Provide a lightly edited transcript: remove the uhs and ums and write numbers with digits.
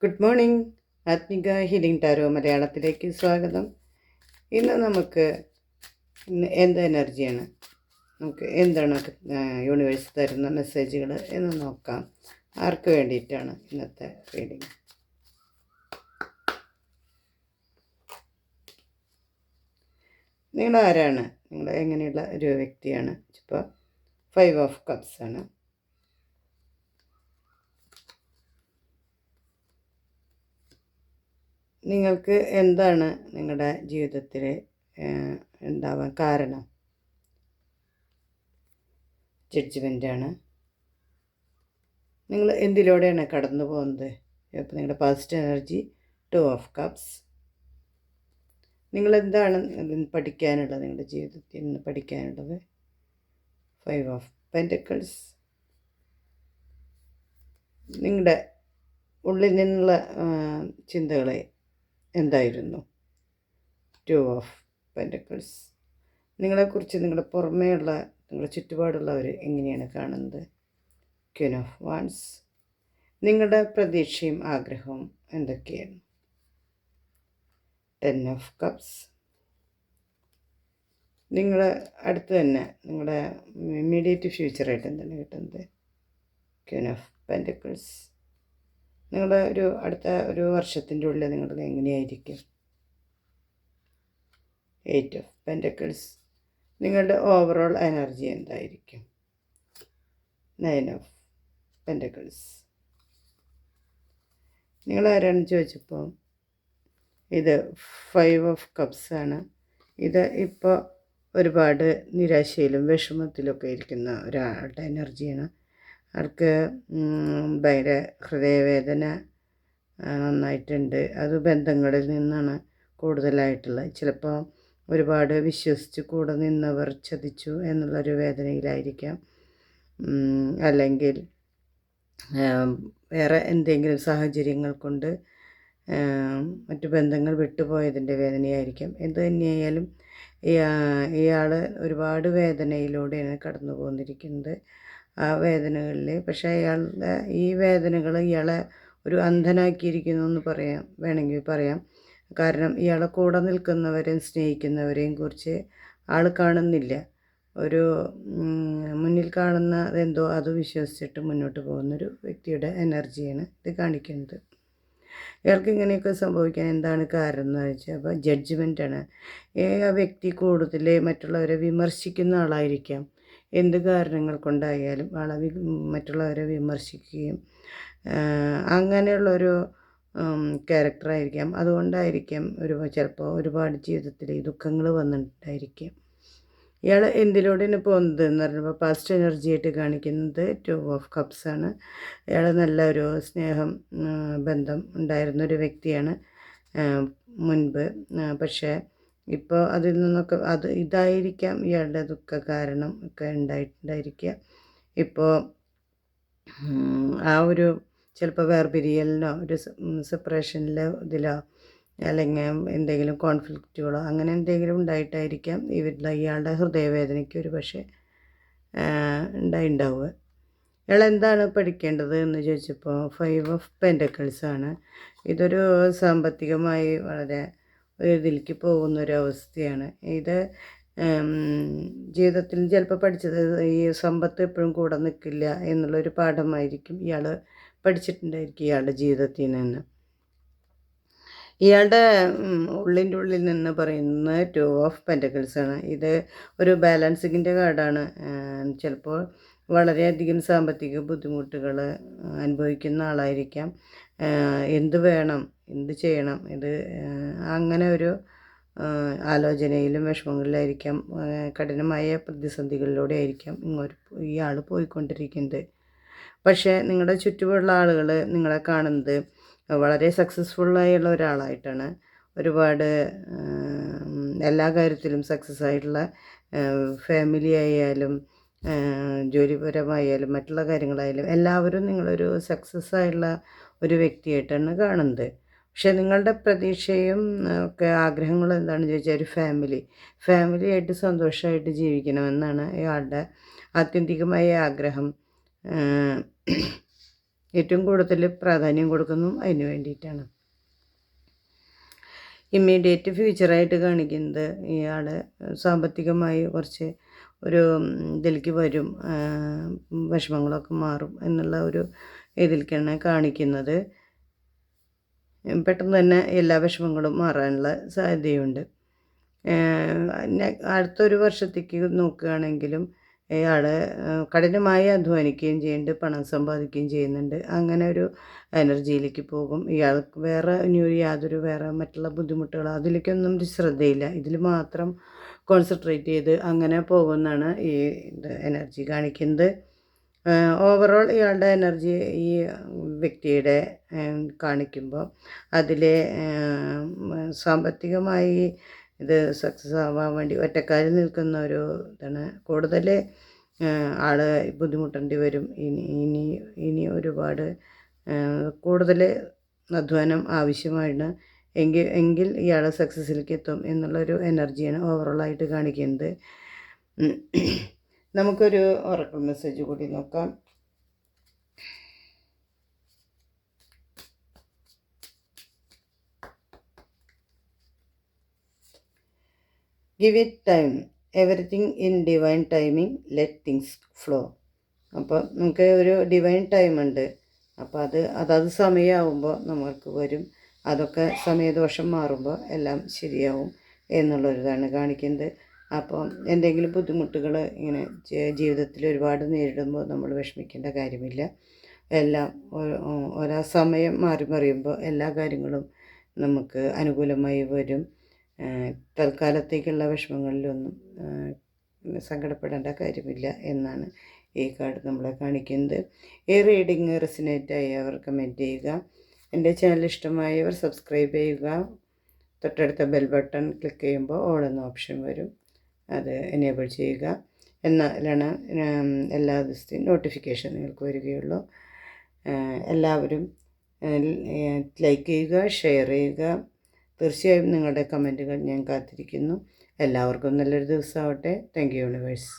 Good morning. Athmika healing tarot മലയാളത്തിലേക്ക് സ്വാഗതം. ഇന്ന് നമുക്ക് എന്ത് എനർജിയാണ്, നമുക്ക് എന്താണ് യൂണിവേഴ്സ് തരുന്ന മെസ്സേജുകൾ എന്ന് നോക്കാം. ആർക്ക് വേണ്ടിയിട്ടാണ് ഇന്നത്തെ റീഡിങ്? നിങ്ങൾ ആരാണ്? നിങ്ങൾ എങ്ങനെയുള്ള ഒരു വ്യക്തിയാണ്? ഇപ്പോൾ 5 ഓഫ് കപ്സ് ആണ്. നിങ്ങൾക്ക് എന്താണ് നിങ്ങളുടെ ജീവിതത്തിൽ ഉണ്ടാവാൻ കാരണം? ജഡ്ജ്മെൻ്റാണ്. നിങ്ങൾ എന്തിലൂടെയാണ് കടന്നു പോകുന്നത്? ഇപ്പോൾ നിങ്ങളുടെ പാസ്റ്റ് എനർജി 2 ഓഫ് കപ്സ്. നിങ്ങളെന്താണ് പഠിക്കാനുള്ളത്? നിങ്ങളുടെ ജീവിതത്തിൽ നിന്ന് പഠിക്കാനുള്ളത് 5 ഓഫ് പെൻറ്റക്കിൾസ്. നിങ്ങളുടെ ഉള്ളിൽ നിന്നുള്ള ചിന്തകളെ എന്തായിരുന്നു? 2 ഓഫ് പെൻറ്റക്കിൾസ്. നിങ്ങളെക്കുറിച്ച് നിങ്ങളുടെ പുറമേയുള്ള നിങ്ങളുടെ ചുറ്റുപാടുള്ളവർ എങ്ങനെയാണ് കാണുന്നത്? Queen of wands. നിങ്ങളുടെ പ്രതീക്ഷയും ആഗ്രഹവും എന്തൊക്കെയാണ്? 10 ഓഫ് കപ്സ്. നിങ്ങൾ അടുത്ത് തന്നെ നിങ്ങളുടെ ഇമ്മീഡിയറ്റ് ഫ്യൂച്ചറായിട്ട് എന്താണ് കിട്ടുന്നത്? Queen of pentacles. നിങ്ങളുടെ അടുത്ത ഒരു വർഷത്തിൻ്റെ ഉള്ളിൽ നിങ്ങൾക്ക് എങ്ങനെയായിരിക്കും? 8 ഓഫ് പെൻറ്റക്കിൾസ്. നിങ്ങളുടെ ഓവറോൾ എനർജി എന്തായിരിക്കും? 9 ഓഫ് പെൻറ്റക്കിൾസ്. നിങ്ങളാരാണെന്ന് ചോദിച്ചപ്പോൾ ഇത് 5 ഓഫ് കപ്സ് ആണ്. ഇത് ഇപ്പോൾ ഒരുപാട് നിരാശയിലും വിഷമത്തിലൊക്കെ ഇരിക്കുന്ന ഒരാളുടെ എനർജിയാണ്. അവർക്ക് ഭയങ്കര ഹൃദയവേദന നന്നായിട്ടുണ്ട്. അത് ബന്ധങ്ങളിൽ നിന്നാണ് കൂടുതലായിട്ടുള്ളത്. ചിലപ്പോൾ ഒരുപാട് വിശ്വസിച്ച് കൂടെ നിന്നവർ ചതിച്ചു എന്നുള്ളൊരു വേദനയിലായിരിക്കാം. അല്ലെങ്കിൽ വേറെ എന്തെങ്കിലും സാഹചര്യങ്ങൾ കൊണ്ട് മറ്റു ബന്ധങ്ങൾ വിട്ടുപോയതിൻ്റെ വേദനയായിരിക്കാം. എന്ത് തന്നെയായാലും ഇയാൾ ഒരുപാട് വേദനയിലൂടെയാണ് കടന്നു പോന്നിരിക്കുന്നത്. ആ വേദനകളിൽ പക്ഷേ അയാളുടെ ഈ വേദനകൾ ഇയാളെ ഒരു അന്ധനാക്കിയിരിക്കുന്നു എന്ന് വേണമെങ്കിൽ പറയാം. കാരണം ഇയാളെ കൂടെ നിൽക്കുന്നവരെയും സ്നേഹിക്കുന്നവരെയും കുറിച്ച് ആൾ കാണുന്നില്ല. ഒരു മുന്നിൽ കാണുന്ന എന്തോ അത് വിശ്വസിച്ചിട്ട് മുന്നോട്ട് പോകുന്നൊരു വ്യക്തിയുടെ എനർജിയാണ് ഇത് കാണിക്കുന്നത്. ഇയാൾക്ക് ഇങ്ങനെയൊക്കെ സംഭവിക്കാൻ എന്താണ് കാരണം എന്ന് വെച്ചാൽ അപ്പോൾ ജഡ്ജ്മെൻറ്റാണ്. ആ വ്യക്തി കൂടുതൽ മറ്റുള്ളവരെ വിമർശിക്കുന്ന ആളായിരിക്കാം. എന്ത് കാരണങ്ങൾ കൊണ്ടായാലും ആളെ മറ്റുള്ളവരെ വിമർശിക്കുകയും അങ്ങനെയുള്ളൊരു ക്യാരക്ടറായിരിക്കാം. അതുകൊണ്ടായിരിക്കാം ചിലപ്പോൾ ഒരുപാട് ജീവിതത്തിൽ ദുഃഖങ്ങൾ വന്നിട്ടുണ്ടായിരിക്കാം. ഇയാൾ എന്തിലൂടെയാണ് പോകുന്നത് എന്ന് പറഞ്ഞപ്പോൾ പാസ്റ്റ് എനർജി ആയിട്ട് കാണിക്കുന്നത് 2 ഓഫ് കപ്സ് ആണ്. ഇയാൾ നല്ലൊരു സ്നേഹം ബന്ധം ഉണ്ടായിരുന്നൊരു വ്യക്തിയാണ് മുൻപ്. പക്ഷേ ഇപ്പോൾ അതിൽ നിന്നൊക്കെ ഇതായിരിക്കാം ഇയാളുടെ ദുഃഖ കാരണം ഒക്കെ ഉണ്ടായിട്ടുണ്ടായിരിക്കുക. ഇപ്പോൾ ആ ഒരു ചിലപ്പോൾ വേർപിരിയലിനോ ഒരു സെപ്പറേഷനിലോ ഇതിലോ അല്ലെങ്കിൽ എന്തെങ്കിലും കോൺഫ്ലിക്റ്റുകളോ അങ്ങനെ എന്തെങ്കിലും ഉണ്ടായിട്ടായിരിക്കാം ഇയാളുടെ ഹൃദയവേദനയ്ക്ക് ഒരു പക്ഷേ ഉണ്ടാവുക. ഇയാൾ എന്താണ് പഠിക്കേണ്ടത് എന്ന് ചോദിച്ചപ്പോൾ 5 ഓഫ് പെൻറ്റക്കിൾസ് ആണ്. ഇതൊരു സാമ്പത്തികമായി വളരെ ഇതിലേക്ക് പോകുന്നൊരവസ്ഥയാണ്. ഇത് ജീവിതത്തിൽ ചിലപ്പോൾ പഠിച്ചത് ഈ സമ്പത്ത് എപ്പോഴും കൂടെ നിൽക്കില്ല എന്നുള്ളൊരു പാഠമായിരിക്കും ഇയാൾ പഠിച്ചിട്ടുണ്ടായിരിക്കും ഇയാളുടെ ജീവിതത്തിൽ നിന്ന്. ഇയാളുടെ ഉള്ളിൻ്റെ ഉള്ളിൽ നിന്ന് പറയുന്ന 2 ഓഫ് പെൻറ്റക്കിൾസ് ആണ്. ഇത് ഒരു ബാലൻസിങ്ങിൻ്റെ കാർഡാണ്. ചിലപ്പോൾ വളരെയധികം സാമ്പത്തിക ബുദ്ധിമുട്ടുകൾ അനുഭവിക്കുന്ന ആളായിരിക്കാം. എന്ത് വേണം, എന്ത് ചെയ്യണം, ഇത് അങ്ങനെ ഒരു ആലോചനയിലും വിഷമങ്ങളിലായിരിക്കാം. കഠിനമായ പ്രതിസന്ധികളിലൂടെ ആയിരിക്കാം ഇയാൾ പോയിക്കൊണ്ടിരിക്കുന്നത്. പക്ഷേ നിങ്ങളുടെ ചുറ്റുമുള്ള ആളുകൾ നിങ്ങളെ കാണുന്നത് വളരെ സക്സസ്ഫുള്ളായുള്ള ഒരാളായിട്ടാണ്. ഒരുപാട് എല്ലാ കാര്യത്തിലും സക്സസ് ആയിട്ടുള്ള ഫാമിലി ആയാലും ജോലിപരമായാലും മറ്റുള്ള കാര്യങ്ങളായാലും എല്ലാവരും നിങ്ങളൊരു സക്സസ് ആയിട്ടുള്ള ഒരു വ്യക്തിയായിട്ടാണ് കാണുന്നത്. പക്ഷെ നിങ്ങളുടെ പ്രതീക്ഷയും ഒക്കെ ആഗ്രഹങ്ങളും എന്താണെന്ന് ചോദിച്ചാൽ ഒരു ഫാമിലിയായിട്ട് സന്തോഷമായിട്ട് ജീവിക്കണമെന്നാണ് ഇയാളുടെ ആത്യന്തികമായ ആഗ്രഹം. ഏറ്റവും കൂടുതൽ പ്രാധാന്യം കൊടുക്കുന്നതും അതിന് വേണ്ടിയിട്ടാണ്. ഇമ്മീഡിയറ്റ് ഫ്യൂച്ചറായിട്ട് കാണിക്കുന്നത് ഇയാൾ സാമ്പത്തികമായി കുറച്ച് ഒരു ഇതിലേക്ക് വരും, വിഷമങ്ങളൊക്കെ മാറും എന്നുള്ള ഒരു ഇതിലേക്കാണ് കാണിക്കുന്നത്. പെട്ടെന്ന് തന്നെ എല്ലാ വിഷമങ്ങളും മാറാനുള്ള സാധ്യതയുണ്ട്. അടുത്തൊരു വർഷത്തേക്ക് നോക്കുകയാണെങ്കിലും ഇയാൾ കഠിനമായി അധ്വാനിക്കുകയും ചെയ്യുന്നുണ്ട്, പണം സമ്പാദിക്കുകയും ചെയ്യുന്നുണ്ട്. അങ്ങനെ ഒരു എനർജിയിലേക്ക് പോകും. ഇയാൾക്ക് വേറെ ഇനിയൊരു യാതൊരു വേറെ മറ്റുള്ള ബുദ്ധിമുട്ടുകൾ അതിലേക്കൊന്നും ഒരു ശ്രദ്ധയില്ല. ഇതിൽ മാത്രം കോൺസെൻട്രേറ്റ് ചെയ്ത് അങ്ങനെ പോകുമെന്നാണ് ഈ എനർജി കാണിക്കുന്നത്. ഓവറോൾ ഇയാളുടെ എനർജി ഈ വ്യക്തിയുടെ കാണിക്കുമ്പോൾ അതിലെ സാമ്പത്തികമായി ഇത് സക്സസ് ആവാൻ വേണ്ടി ഒറ്റക്കാലിൽ നിൽക്കുന്ന ഒരു ഇതാണ്. കൂടുതൽ ആൾ ബുദ്ധിമുട്ടേണ്ടി വരും. ഇനി ഒരുപാട് കൂടുതൽ അധ്വാനം ആവശ്യമാണ്. എങ്കിൽ ഇയാൾ സക്സസ്സിലേക്ക് എത്തും എന്നുള്ളൊരു എനർജിയാണ് ഓവറോളായിട്ട് കാണിക്കുന്നത്. നമുക്കൊരു ഒറക്കിൾ മെസ്സേജ് കൂടി നോക്കാം. Give it time, everything in divine timing, let things flow. അപ്പോൾ നമുക്ക് ഒരു ഡിവൈൻ ടൈമുണ്ട്. അപ്പോൾ അതത് സമയമാകുമ്പോൾ നമ്മൾക്ക് വരും. അതൊക്കെ സമയദോഷം മാറുമ്പോൾ എല്ലാം ശരിയാവും എന്നുള്ളൊരിതാണ് കാണിക്കുന്നത്. അപ്പോൾ എന്തെങ്കിലും ബുദ്ധിമുട്ടുകൾ ഇങ്ങനെ ജീവിതത്തിൽ ഒരുപാട് നേരിടുമ്പോൾ നമ്മൾ വിഷമിക്കേണ്ട കാര്യമില്ല. എല്ലാം ഓരോ സമയം മാറി മറിയുമ്പോൾ എല്ലാ കാര്യങ്ങളും നമുക്ക് അനുകൂലമായി വരും. തൽക്കാലത്തേക്കുള്ള വിഷമങ്ങളിലൊന്നും സങ്കടപ്പെടേണ്ട കാര്യമില്ല എന്നാണ് ഈ കാർഡ് നമ്മളെ കാണിക്കുന്നത്. ഈ റീഡിങ് റെസിനേറ്റ് ആയവർ കമൻറ്റ് ചെയ്യുക. എൻ്റെ ചാനൽ ഇഷ്ടമായവർ സബ്സ്ക്രൈബ് ചെയ്യുക. തൊട്ടടുത്ത ബെൽ ബട്ടൺ ക്ലിക്ക് ചെയ്യുമ്പോൾ ഓൾ എന്ന ഓപ്ഷൻ വരും, അത് എനേബിൾ ചെയ്യുക. എന്നാലാണ് എല്ലാ ദിവസത്തെയും നോട്ടിഫിക്കേഷൻ നിങ്ങൾക്ക് വരികയുള്ളൂ. എല്ലാവരും ലൈക്ക് ചെയ്യുക, ഷെയർ ചെയ്യുക. തീർച്ചയായും നിങ്ങളുടെ കമൻറ്റുകൾ ഞാൻ കാത്തിരിക്കുന്നു. എല്ലാവർക്കും നല്ലൊരു ദിവസമാവട്ടെ. Thank you universe.